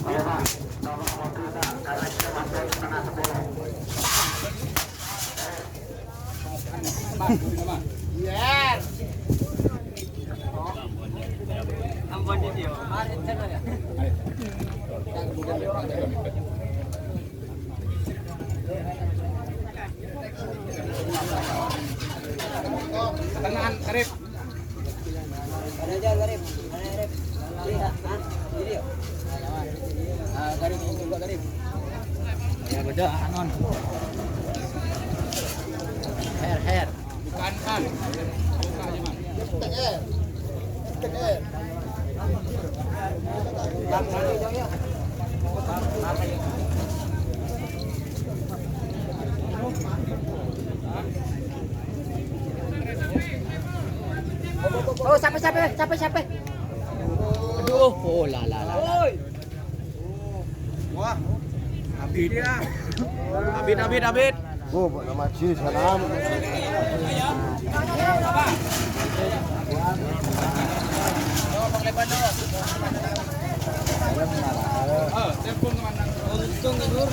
Yes. Ambon di dia. Tenangan Arif. Ada aja Arif. Mana Arif? Lihat, Jadi yuk. Garip ini juga garip. Ya beda anon. Hair. Bukan kan. Oh, sampai. Aduh, oh la. Wah. Abid. Oh, nama Ciri salam. Telepon kemana? Untung tidur.